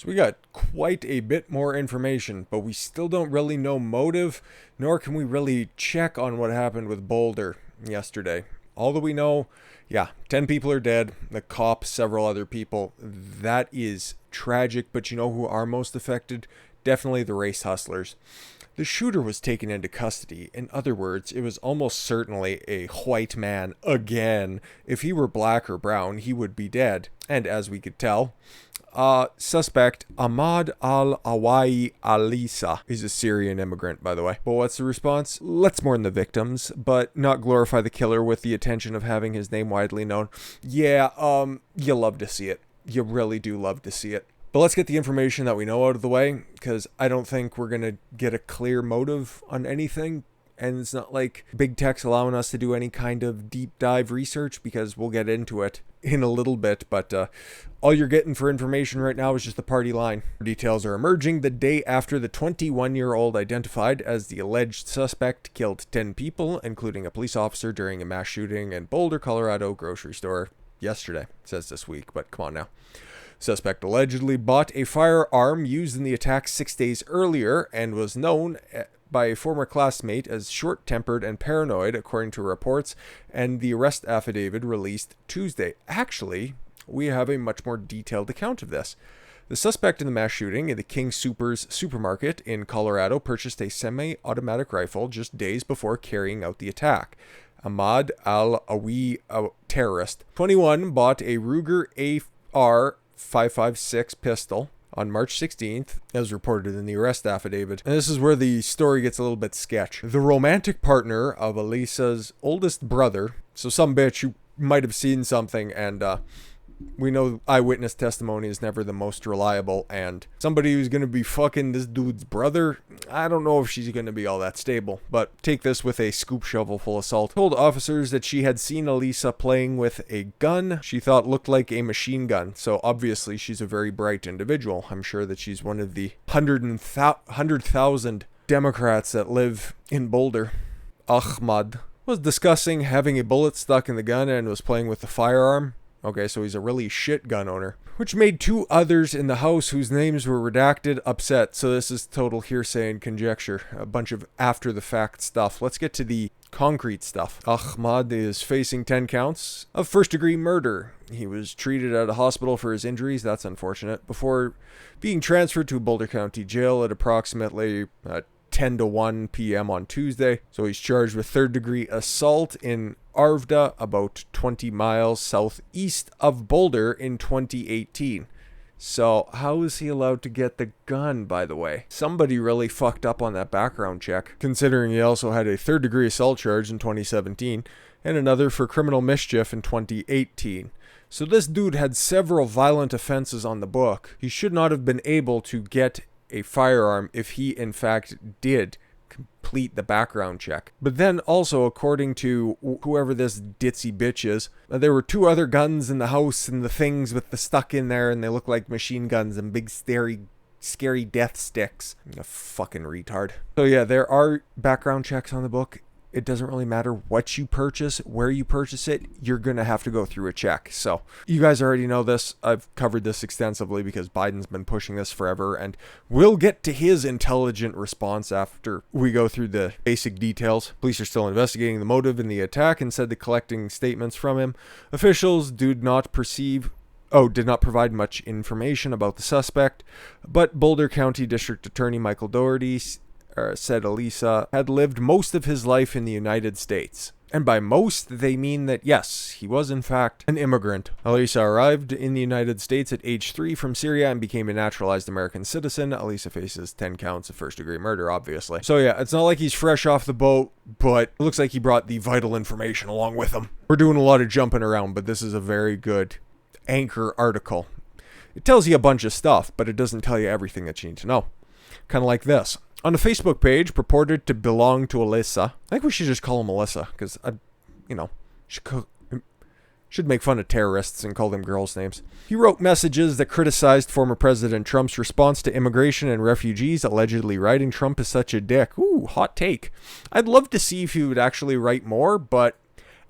So we got quite a bit more information, but we still don't really know motive, nor can we really check on what happened with Boulder yesterday. All that we know, yeah, 10 people are dead, the cop, several other people. That is tragic, but you know who are most affected? Definitely the race hustlers. The shooter was taken into custody. In other words, it was almost certainly a white man again. If he were black or brown, he would be dead. And as we could tell, suspect Ahmad Al Aliwi Alissa is a Syrian immigrant, by the way. But what's the response? Let's mourn the victims, but not glorify the killer with the attention of having his name widely known. Yeah, you love to see it. You really do love to see it. But let's get the information that we know out of the way, because I don't think we're going to get a clear motive on anything. And it's not like big tech's allowing us to do any kind of deep dive research, because we'll get into it in a little bit. But all you're getting for information right now is just the party line. Details are emerging the day after the 21-year-old identified as the alleged suspect killed 10 people, including a police officer, during a mass shooting in Boulder, Colorado grocery store yesterday. It says this week, but come on now. Suspect allegedly bought a firearm used in the attack 6 days earlier and was known by a former classmate as short-tempered and paranoid, according to reports, and the arrest affidavit released Tuesday. Actually, we have a much more detailed account of this. The suspect in the mass shooting in the King Soopers supermarket in Colorado purchased a semi-automatic rifle just days before carrying out the attack. Ahmad Al Aliwi, a terrorist, 21, bought a Ruger AR 5.56 pistol on March 16th, as reported in the arrest affidavit. And this is where the story gets a little bit sketch. The romantic partner of Alissa's oldest brother, so some bitch who might have seen something, and we know eyewitness testimony is never the most reliable, and somebody who's going to be fucking this dude's brother, I don't know if she's going to be all that stable. But take this with a scoop shovel full of salt. Told officers that she had seen Alissa playing with a gun she thought looked like a machine gun, so obviously she's a very bright individual. I'm sure that she's one of the 100,000 Democrats that live in Boulder. Ahmad was discussing having a bullet stuck in the gun and was playing with the firearm. Okay, so he's a really shit gun owner. Which made 2 others in the house whose names were redacted upset. So this is total hearsay and conjecture. A bunch of after-the-fact stuff. Let's get to the concrete stuff. Ahmad is facing 10 counts of first-degree murder. He was treated at a hospital for his injuries. That's unfortunate. Before being transferred to Boulder County Jail at approximately 10 to 1 p.m. on Tuesday. So he's charged with third-degree assault in Arvda, about 20 miles southeast of Boulder, in 2018. So how is he allowed to get the gun, by the way? Somebody really fucked up on that background check, considering he also had a third-degree assault charge in 2017 and another for criminal mischief in 2018. So this dude had several violent offenses on the book. He should not have been able to get a firearm if he in fact did complete the background check. But then also, according to whoever this ditzy bitch is, there were 2 other guns in the house and the things with the stuck in there, and they look like machine guns and big scary death sticks. A fucking retard. So yeah, there are background checks on the book. It doesn't really matter what you purchase, where you purchase it, you're going to have to go through a check. So you guys already know this. I've covered this extensively because Biden's been pushing this forever, and we'll get to his intelligent response after we go through the basic details. Police are still investigating the motive in the attack and said they're collecting statements from him. Officials did not provide much information about the suspect, but Boulder County District Attorney Michael Doherty said Alissa had lived most of his life in the United States. And by most, they mean that, yes, he was in fact an immigrant. Alissa arrived in the United States at age 3 from Syria and became a naturalized American citizen. Alissa faces 10 counts of first-degree murder, obviously. So yeah, it's not like he's fresh off the boat, but it looks like he brought the vital information along with him. We're doing a lot of jumping around, but this is a very good anchor article. It tells you a bunch of stuff, but it doesn't tell you everything that you need to know. Kind of like this. On a Facebook page purported to belong to Alissa. I think we should just call him Alissa, because, should make fun of terrorists and call them girls' names. He wrote messages that criticized former President Trump's response to immigration and refugees, allegedly writing Trump is such a dick. Ooh, hot take. I'd love to see if he would actually write more, but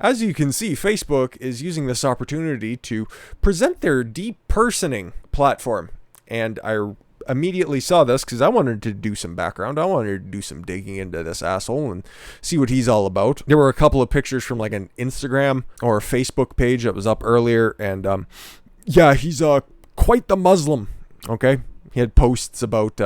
as you can see, Facebook is using this opportunity to present their depersonning platform. and I immediately saw this because I wanted to do some background. I wanted to do some digging into this asshole and see what he's all about. There were a couple of pictures from like an Instagram or a Facebook page that was up earlier, and yeah, he's quite the Muslim. Okay, he had posts about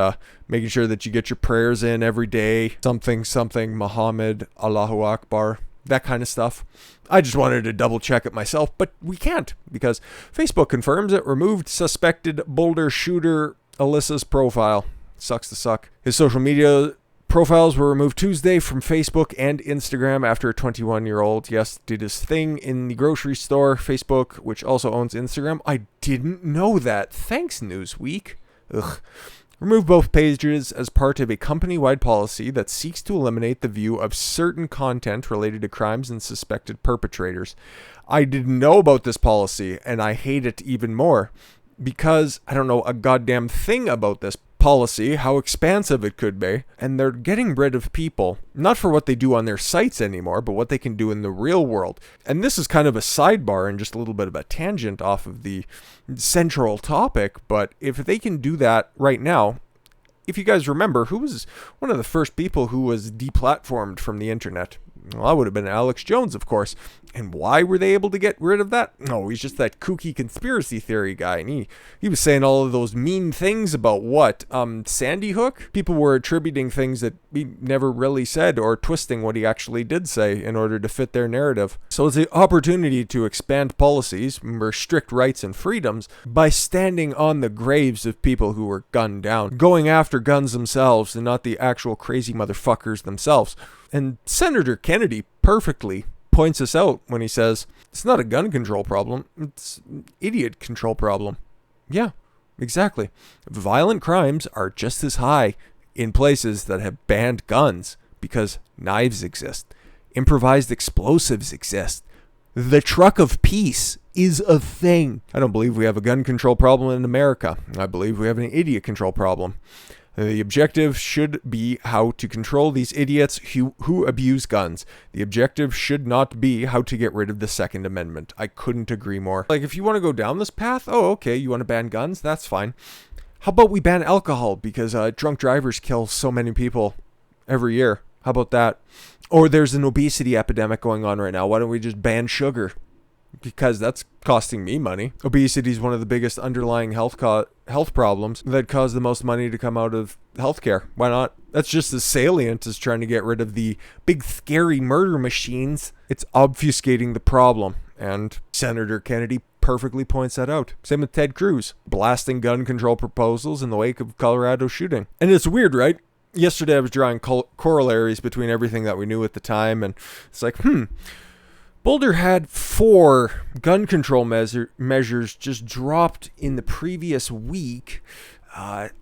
making sure that you get your prayers in every day, something Muhammad, Allahu Akbar, that kind of stuff. I just wanted to double check it myself, but we can't because Facebook confirms it removed suspected Boulder shooter Alissa's profile. Sucks to suck. His social media profiles were removed Tuesday from Facebook and Instagram after a 21-year-old, yes, did his thing in the grocery store. Facebook, which also owns Instagram. I didn't know that. Thanks, Newsweek. Ugh. Removed both pages as part of a company-wide policy that seeks to eliminate the view of certain content related to crimes and suspected perpetrators. I didn't know about this policy, and I hate it even more. Because I don't know a goddamn thing about this policy, how expansive it could be, and they're getting rid of people, not for what they do on their sites anymore, but what they can do in the real world. And this is kind of a sidebar and just a little bit of a tangent off of the central topic, but if they can do that right now, if you guys remember, who was one of the first people who was deplatformed from the internet? Well, that would have been Alex Jones, of course. And why were they able to get rid of that? No, he's just that kooky conspiracy theory guy. And he was saying all of those mean things about what? Sandy Hook? People were attributing things that he never really said or twisting what he actually did say in order to fit their narrative. So it's an opportunity to expand policies, restrict rights and freedoms by standing on the graves of people who were gunned down, going after guns themselves and not the actual crazy motherfuckers themselves. And Senator Kennedy perfectly points us out when he says, it's not a gun control problem, it's an idiot control problem. Yeah, exactly. Violent crimes are just as high in places that have banned guns because knives exist. Improvised explosives exist. The truck of peace is a thing. I don't believe we have a gun control problem in America. I believe we have an idiot control problem. The objective should be how to control these idiots who abuse guns. The objective should not be how to get rid of the Second Amendment. I couldn't agree more. Like, if you want to go down this path, oh, okay, you want to ban guns? That's fine. How about we ban alcohol? Because drunk drivers kill so many people every year. How about that? Or there's an obesity epidemic going on right now. Why don't we just ban sugar? Because that's costing me money. Obesity is one of the biggest underlying health problems that cause the most money to come out of healthcare. Why not? That's just as salient as trying to get rid of the big scary murder machines. It's obfuscating the problem. And Senator Kennedy perfectly points that out. Same with Ted Cruz, blasting gun control proposals in the wake of Colorado shooting. And it's weird, right? Yesterday I was drawing corollaries between everything that we knew at the time, and it's like, Boulder had 4 gun control measures just dropped in the previous week.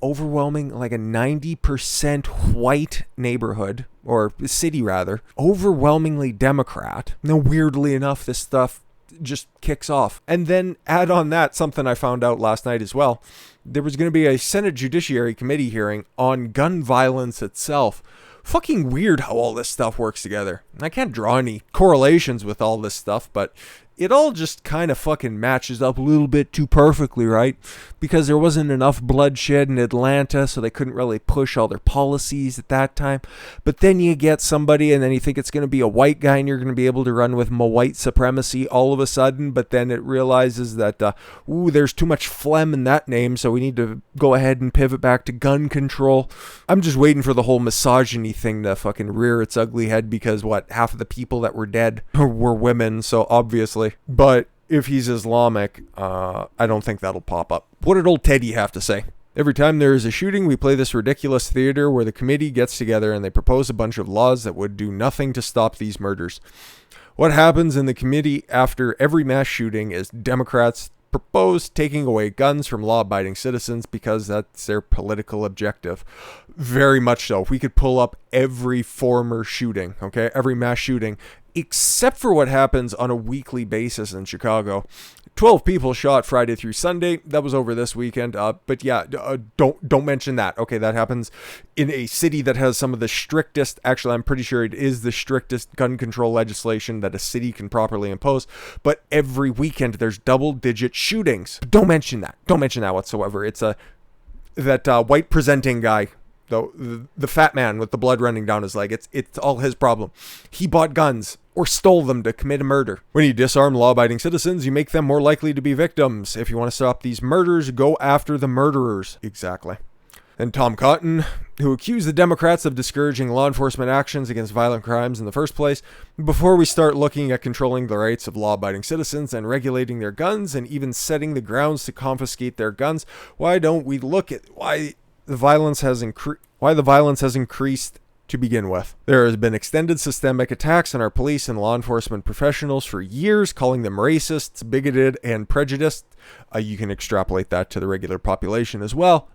Overwhelming, like a 90% white neighborhood, or city rather, overwhelmingly Democrat. Now, weirdly enough, this stuff just kicks off. And then add on that something I found out last night as well. There was going to be a Senate Judiciary Committee hearing on gun violence itself. Fucking weird how all this stuff works together. I can't draw any correlations with all this stuff, but it all just kind of fucking matches up a little bit too perfectly, right? Because there wasn't enough bloodshed in Atlanta, so they couldn't really push all their policies at that time. But then you get somebody, and then you think it's going to be a white guy, and you're going to be able to run with white supremacy all of a sudden, but then it realizes that, there's too much phlegm in that name, so we need to go ahead and pivot back to gun control. I'm just waiting for the whole misogyny thing to fucking rear its ugly head, because, half of the people that were dead were women, so obviously. But if he's Islamic, I don't think that'll pop up. What did old Teddy have to say? Every time there is a shooting, we play this ridiculous theater where the committee gets together and they propose a bunch of laws that would do nothing to stop these murders. What happens in the committee after every mass shooting is Democrats propose taking away guns from law-abiding citizens because that's their political objective. Very much so. If we could pull up every former shooting, okay, every mass shooting, except for what happens on a weekly basis in Chicago. 12 people shot Friday through Sunday. That was over this weekend. But yeah, don't mention that. Okay, that happens in a city that has some of the strictest, actually I'm pretty sure it is the strictest gun control legislation that a city can properly impose. But every weekend there's double-digit shootings. Don't mention that. Don't mention that whatsoever. It's a that white presenting guy, the fat man with the blood running down his leg. It's all his problem. He bought guns or stole them to commit a murder. When you disarm law-abiding citizens, you make them more likely to be victims. If you want to stop these murders, go after the murderers. Exactly. And Tom Cotton, who accused the Democrats of discouraging law enforcement actions against violent crimes in the first place. Before we start looking at controlling the rights of law-abiding citizens and regulating their guns and even setting the grounds to confiscate their guns, why don't we look at why the violence has increased to begin with? There has been extended systemic attacks on our police and law enforcement professionals for years, calling them racists, bigoted, and prejudiced. You can extrapolate that to the regular population as well.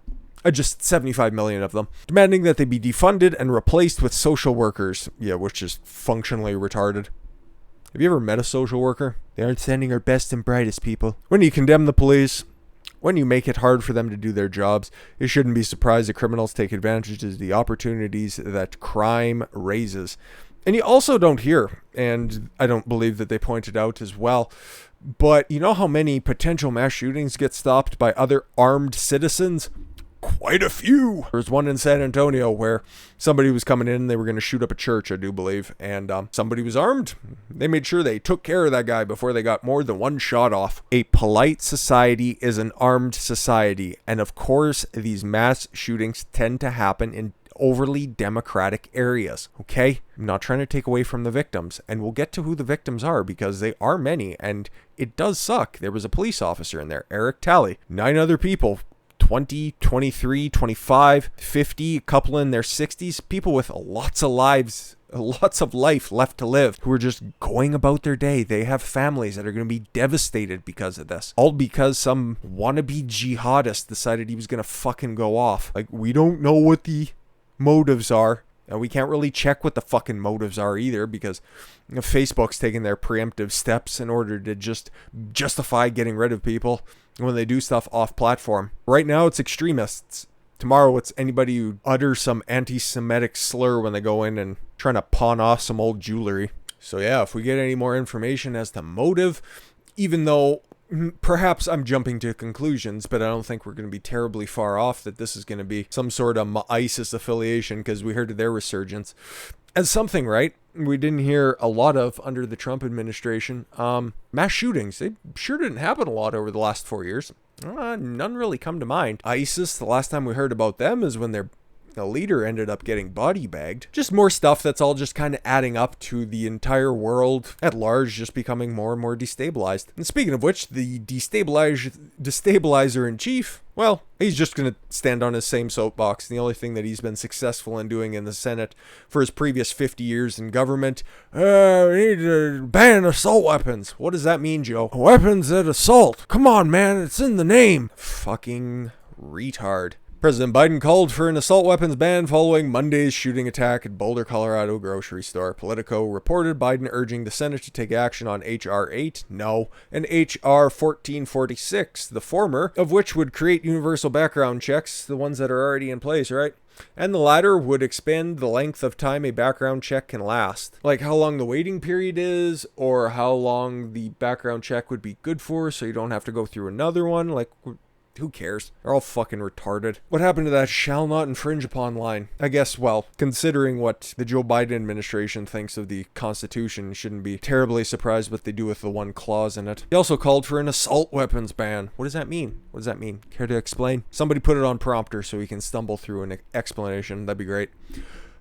Just 75 million of them, demanding that they be defunded and replaced with social workers. Yeah, which is functionally retarded. Have you ever met a social worker? They aren't sending our best and brightest people. When you condemn the police, when you make it hard for them to do their jobs, you shouldn't be surprised that criminals take advantage of the opportunities that crime raises. And you also don't hear, and I don't believe that they pointed out as well, but you know how many potential mass shootings get stopped by other armed citizens? Quite a few. There was one in San Antonio where somebody was coming in and they were going to shoot up a church, I do believe, and somebody was armed. They made sure they took care of that guy before they got more than one shot off. A polite society is an armed society, and of course these mass shootings tend to happen in overly democratic areas. Okay, I'm not trying to take away from the victims, and we'll get to who the victims are because they are many, and it does suck. There was a police officer in there, Eric Talley, 9 other people, 20, 23, 25, 50, a couple in their 60s, people with lots of life left to live, who are just going about their day. They have families that are going to be devastated because of this. All because some wannabe jihadist decided he was going to fucking go off. Like, we don't know what the motives are, and we can't really check what the fucking motives are either, because Facebook's taking their preemptive steps in order to just justify getting rid of people when they do stuff off platform. Right now it's extremists. Tomorrow it's anybody who utters some anti-Semitic slur when they go in and trying to pawn off some old jewelry. So yeah, if we get any more information as to motive, even though perhaps I'm jumping to conclusions, but I don't think we're going to be terribly far off that this is going to be some sort of ISIS affiliation, because we heard of their resurgence as something, right? We didn't hear a lot of under the Trump administration. Mass shootings, they sure didn't happen a lot over the last 4 years. None really come to mind. ISIS, the last time we heard about them is when their leader ended up getting body bagged. Just more stuff that's all just kind of adding up to the entire world at large just becoming more and more destabilized. And speaking of which, the destabilizer in chief, well, he's just going to stand on his same soapbox. The only thing that he's been successful in doing in the Senate for his previous 50 years in government, we need to ban assault weapons. What does that mean, Joe? Weapons that assault. Come on, man, it's in the name. Fucking retard. President Biden called for an assault weapons ban following Monday's shooting attack at Boulder, Colorado grocery store. Politico reported Biden urging the Senate to take action on H.R. 8, no, and H.R. 1446, the former of which would create universal background checks, the ones that are already in place, right? And the latter would expand the length of time a background check can last. Like how long the waiting period is, or how long the background check would be good for, so you don't have to go through another one. Like, who cares? They're all fucking retarded. What happened to that shall not infringe upon line? I guess, well, considering what the Joe Biden administration thinks of the Constitution, shouldn't be terribly surprised what they do with the one clause in it. He also called for an assault weapons ban. What does that mean? What does that mean? Care to explain? Somebody put it on prompter so we can stumble through an explanation. That'd be great.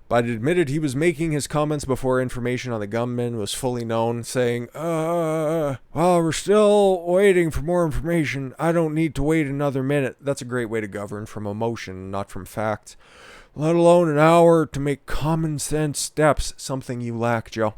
Biden admitted he was making his comments before information on the gunman was fully known, saying, well, we're still waiting for more information. I don't need to wait another minute. That's a great way to govern, from emotion, not from facts. Let alone an hour to make common sense steps, something you lack, Joe.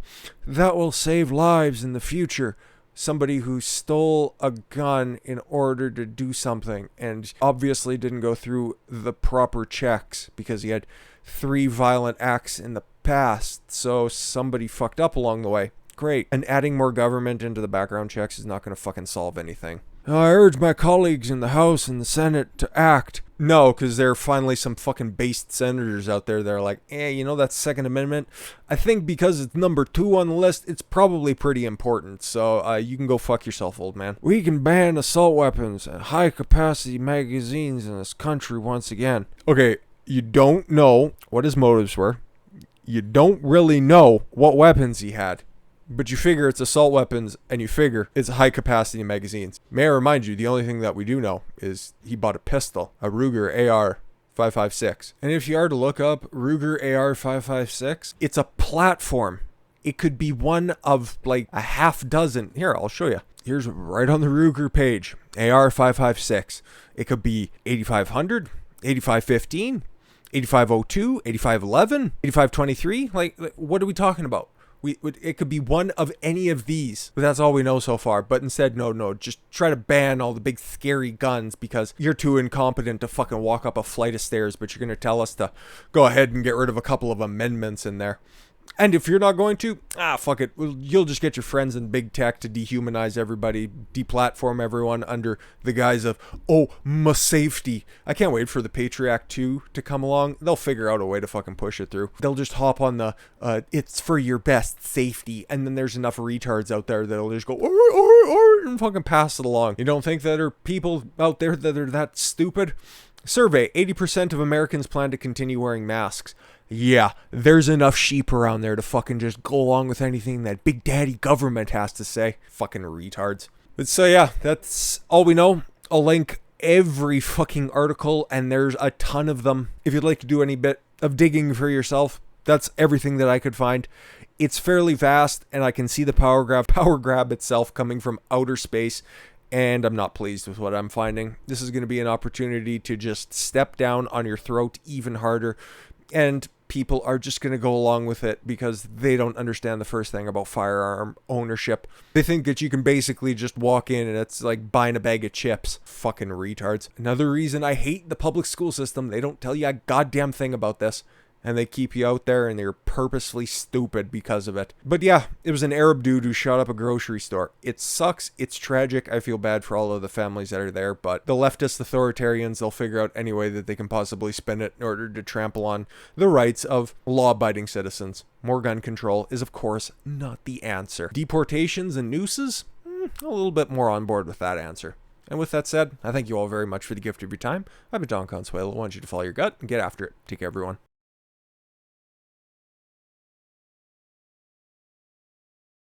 That will save lives in the future. Somebody who stole a gun in order to do something and obviously didn't go through the proper checks because he had 3 violent acts in the past, so somebody fucked up along the way. Great. And adding more government into the background checks is not going to fucking solve anything. I urge my colleagues in the House and the Senate to act. No, because there are finally some fucking based senators out there that are like, you know that Second Amendment? I think because it's number 2 on the list, it's probably pretty important. So you can go fuck yourself, old man. We can ban assault weapons and high-capacity magazines in this country once again. Okay, you don't know what his motives were. You don't really know what weapons he had. But you figure it's assault weapons, and you figure it's high-capacity magazines. May I remind you, the only thing that we do know is he bought a pistol, a Ruger AR-556. And if you are to look up Ruger AR-556, it's a platform. It could be one of like a half dozen. Here, I'll show you. Here's right on the Ruger page, AR-556. It could be 8500, 8515, 8502, 8511, 8523. Like, what are we talking about? It could be one of any of these, but that's all we know so far. But instead, no, just try to ban all the big scary guns because you're too incompetent to fucking walk up a flight of stairs, but you're going to tell us to go ahead and get rid of a couple of amendments in there. And if you're not going to, fuck it. You'll just get your friends in big tech to dehumanize everybody, deplatform everyone under the guise of, my safety. I can't wait for the Patriot Act 2 to come along. They'll figure out a way to fucking push it through. They'll just hop on the, it's for your best safety. And then there's enough retards out there that'll just go, and fucking pass it along. You don't think that there are people out there that are that stupid? Survey, 80% of Americans plan to continue wearing masks. Yeah, there's enough sheep around there to fucking just go along with anything that Big Daddy government has to say. Fucking retards. But so yeah, that's all we know. I'll link every fucking article, and there's a ton of them. If you'd like to do any bit of digging for yourself, that's everything that I could find. It's fairly vast, and I can see the power grab itself coming from outer space. And I'm not pleased with what I'm finding. This is going to be an opportunity to just step down on your throat even harder. And people are just going to go along with it because they don't understand the first thing about firearm ownership. They think that you can basically just walk in and it's like buying a bag of chips. Fucking retards. Another reason I hate the public school system, they don't tell you a goddamn thing about this. And they keep you out there and they're purposefully stupid because of it. But yeah, it was an Arab dude who shot up a grocery store. It sucks. It's tragic. I feel bad for all of the families that are there. But the leftist authoritarians, they'll figure out any way that they can possibly spin it in order to trample on the rights of law-abiding citizens. More gun control is, of course, not the answer. Deportations and nooses? A little bit more on board with that answer. And with that said, I thank you all very much for the gift of your time. I've been Don Consuelo. I want you to follow your gut and get after it. Take care, everyone.